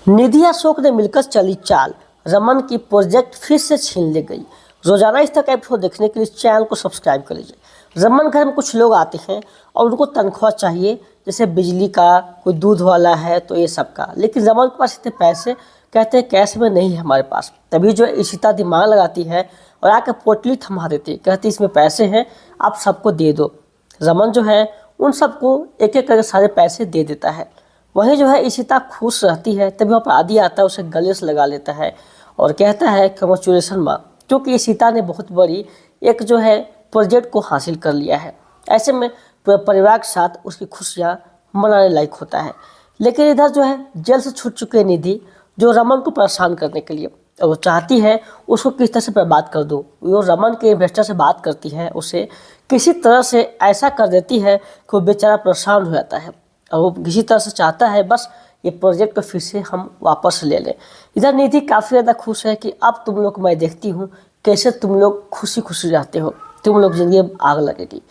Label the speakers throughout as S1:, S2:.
S1: निधि अशोक ने मिलकर चली चाल, रमन की प्रोजेक्ट फिर से छीन ले गई। रोजाना इस तरह का एपिसोड देखने के लिए चैनल को सब्सक्राइब कर लीजिए। रमन घर में कुछ लोग आते हैं और उनको तनख्वाह चाहिए, जैसे बिजली का, कोई दूध वाला है तो ये सब का। लेकिन रमन के पास इतने पैसे, कहते हैं कैश में नहीं है हमारे पास। तभी जो इशिता दिमाग लगाती है और आकर पोटली थमा देती है, कहती इसमें पैसे हैं, आप सबको दे दो। रमन जो है उन सबको एक एक करके सारे पैसे दे देता है। वहीं जो है इशिता खुश रहती है। तभी वहाँ पर आदि आता है, उसे गले से लगा लेता है और कहता है कंग्रेचुलेसन माँ, क्योंकि इशिता ने बहुत बड़ी एक जो है प्रोजेक्ट को हासिल कर लिया है। ऐसे में परिवार के साथ उसकी खुशियाँ मनाने लायक होता है। लेकिन इधर जो है जेल से छूट चुके निधि जो रमन को परेशान करने के लिए, और वो चाहती है उसको किस तरह से बर्बाद कर दो। वो रमन के इन्वेस्टर से बात करती है, उसे किसी तरह से ऐसा कर देती है कि वो बेचारा परेशान हो जाता है और वो किसी तरह से चाहता है बस ये प्रोजेक्ट को फिर से हम वापस ले लें। इधर निधि काफ़ी ज़्यादा खुश है कि अब तुम लोग मैं देखती हूँ कैसे तुम लोग खुशी खुशी रहते हो, तुम लोग ज़िंदगी में आग लगेगी।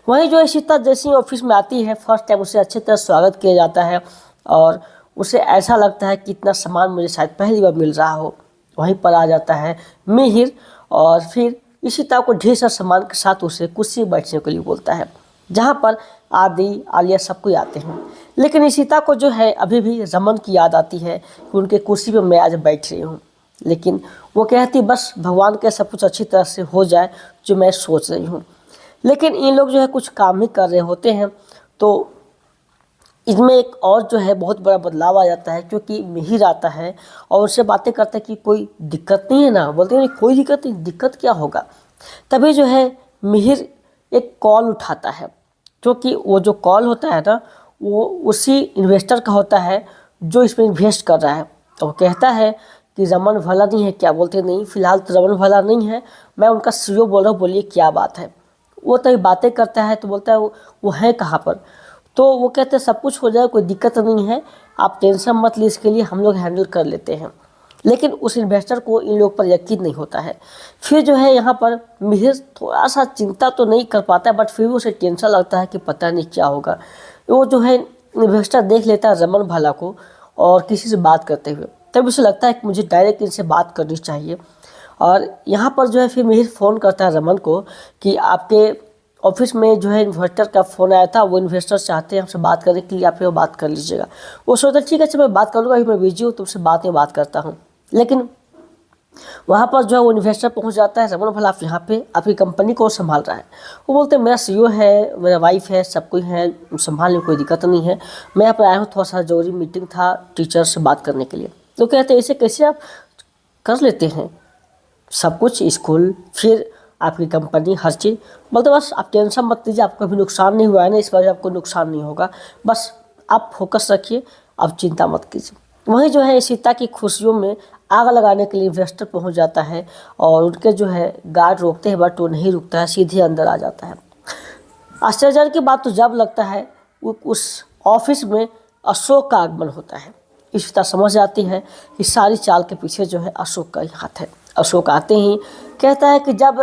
S1: वहीं जो इशिता जैसे ही ऑफिस में आती है, फर्स्ट टाइम उसे अच्छी तरह स्वागत किया जाता है और उसे ऐसा लगता है कि इतना सामान मुझे शायद पहली बार मिल रहा हो। वहीं पर आ जाता है मिहिर और फिर इशिता को ढेर सारा सामान के साथ उसे कुर्सी बैठने के लिए बोलता है, जहाँ पर आदि आलिया सब कोई आते हैं। लेकिन इशिता को जो है अभी भी रमन की याद आती है कि उनके कुर्सी पे मैं आज बैठ रही हूँ। लेकिन वो कहती बस भगवान के सब कुछ अच्छी तरह से हो जाए जो मैं सोच रही हूँ। लेकिन इन लोग जो है कुछ काम ही कर रहे होते हैं तो इसमें एक और जो है बहुत बड़ा बदलाव आ जाता है, क्योंकि मिहिर आता है और उससे बातें करता है कि कोई दिक्कत नहीं है ना। बोलते हैं कोई दिक्कत नहीं, दिक्कत क्या होगा। तभी जो है मिहिर एक कॉल उठाता है, क्योंकि वो जो कॉल होता है ना वो उसी इन्वेस्टर का होता है जो इसमें इन्वेस्ट कर रहा है। तो वो कहता है कि रमन भला नहीं है क्या। बोलते नहीं, फिलहाल तो रमन भला नहीं है, मैं उनका सीईओ बोल रहा हूँ, बोलिए क्या बात है। वो तभी बातें करता है तो बोलता है वो है कहाँ पर। तो वो कहते हैं सब कुछ हो जाए, कोई दिक्कत नहीं है, आप टेंशन मत लीजिए, इसके लिए हम लोग हैंडल कर लेते हैं। लेकिन उस इन्वेस्टर को इन लोग पर यकीन नहीं होता है। फिर जो है यहाँ पर मिहिर थोड़ा सा चिंता तो नहीं कर पाता है, बट फिर भी उसे टेंशन लगता है कि पता नहीं क्या होगा। वो जो है इन्वेस्टर देख लेता है रमन भाला को और किसी से बात करते हुए, तब उसे लगता है कि मुझे डायरेक्ट इनसे बात करनी चाहिए। और यहाँ पर जो है फिर मिहिर फ़ोन करता है रमन को कि आपके ऑफिस में जो है इन्वेस्टर का फ़ोन आया था, वो इन्वेस्टर चाहते हैं हमसे बात करने के लिए, आप वो बात कर लीजिएगा। वो सोचता ठीक है अच्छा मैं बात कर लूँगा, अभी मैं बिजी हूँ, तुमसे बाद में बात करता हूँ। लेकिन वहाँ पर जो है वो इन्वेस्टर पहुँच जाता है, रमन भला आप यहाँ पे आपकी कंपनी को संभाल रहा है। वो बोलते हैं मेरा सीईओ है, मेरा वाइफ है, सब कोई है, संभालने में कोई दिक्कत नहीं है, मैं यहाँ पर आया हूँ, थोड़ा सा जरूरी मीटिंग था टीचर से बात करने के लिए। तो कहते हैं इसे कैसे आप कर लेते हैं सब कुछ, स्कूल फिर आपकी कंपनी हर चीज़। बोलते बस आप टेंशन मत लीजिए, आपको अभी नुकसान नहीं हुआ है ना, इस बार आपको नुकसान नहीं होगा, बस आप फोकस रखिए, आप चिंता मत कीजिए। वहीं जो है इशिता की खुशियों में आग लगाने के लिए इन्वेस्टर पहुंच जाता है और उनके जो है गार्ड रोकते हैं, बट वो नहीं रुकता है, सीधे अंदर आ जाता है। आश्चर्य की बात तो जब लगता है उस ऑफिस में अशोक का आगमन होता है। इशिता समझ जाती है कि सारी चाल के पीछे जो है अशोक का ही हाथ है। अशोक आते ही कहता है कि जब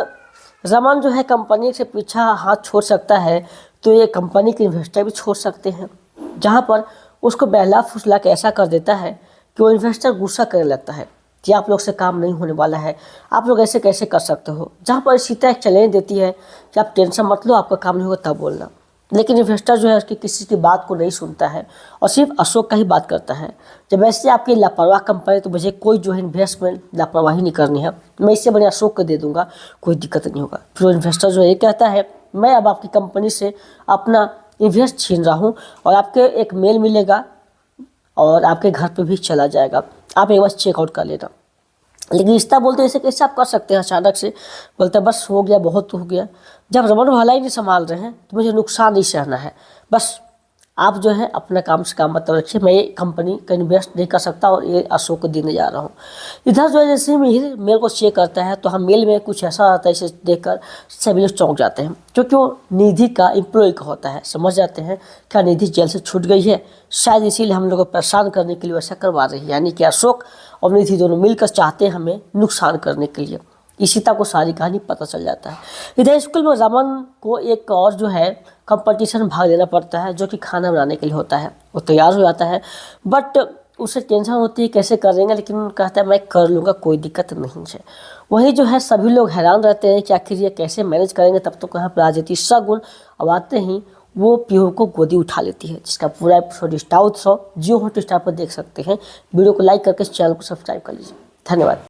S1: रमन जो है कंपनी से पीछा हाथ छोड़ सकता है तो ये कंपनी के इन्वेस्टर भी छोड़ सकते हैं। जहाँ पर उसको बहला फुसला के ऐसा कर देता है कि वो इन्वेस्टर गुस्सा करने लगता है कि आप लोग से काम नहीं होने वाला है, आप लोग ऐसे कैसे कर सकते हो। जहाँ पर सीता एक चैलेंज देती है कि आप टेंशन मत लो, आपका काम नहीं होगा तब बोलना। लेकिन इन्वेस्टर जो है उसकी किसी की बात को नहीं सुनता है और सिर्फ अशोक का ही बात करता है। जब ऐसे आपकी लापरवाह कंपनी, तो मुझे कोई जो है इन्वेस्टमेंट लापरवाही नहीं करनी है, मैं इससे बड़े अशोक को दे दूंगा, कोई दिक्कत नहीं होगा। फिर इन्वेस्टर जो है ये कहता है मैं अब आपकी कंपनी से अपना इन्वेस्ट छीन रहा हूँ और आपके एक मेल मिलेगा और आपके घर पे भी चला जाएगा, आप एक बार चेकआउट कर लेना। लेकिन इशिता बोलते ऐसे कैसे आप कर सकते हैं अचानक से। बोलते बस हो गया, बहुत हो गया, जब रमन भला ही नहीं संभाल रहे हैं तो मुझे नुकसान नहीं सहना है, बस आप जो है अपना काम से काम मतलब रखिए, मैं ये कंपनी का इन्वेस्ट नहीं कर सकता और ये अशोक को देने जा रहा हूँ। इधर जो है जैसे मिहिर मेल को चेक करता है तो हम मेल में कुछ ऐसा आता है, इसे देखकर सभी लोग चौंक जाते हैं, क्योंकि वो निधि का एम्प्लॉय का होता है। समझ जाते हैं क्या निधि जेल से छूट गई है, शायद इसीलिए हम लोग को परेशान करने के लिए ऐसा करवा रही है, यानी कि अशोक और निधि दोनों मिलकर चाहते हैं हमें नुकसान करने के लिए। इशिता को सारी कहानी पता चल जाता है। इधर स्कूल में रमन को एक और जो है कंपटीशन में भाग लेना पड़ता है, जो कि खाना बनाने के लिए होता है। वो तैयार हो जाता है, बट उसे टेंशन होती है कैसे करेंगे, लेकिन कहता है मैं कर लूँगा, कोई दिक्कत नहीं है। वही जो है सभी लोग हैरान रहते हैं कि आखिर ये कैसे मैनेज करेंगे। तब तो कहाँ पर आ जाती है शगुन। अब आते ही वो पीहू को गोदी उठा लेती है, जिसका पूरा एपिसोड स्टार उत्सव जियो हॉटस्टार पर देख सकते हैं। वीडियो को लाइक करके चैनल को सब्सक्राइब कर लीजिए। धन्यवाद।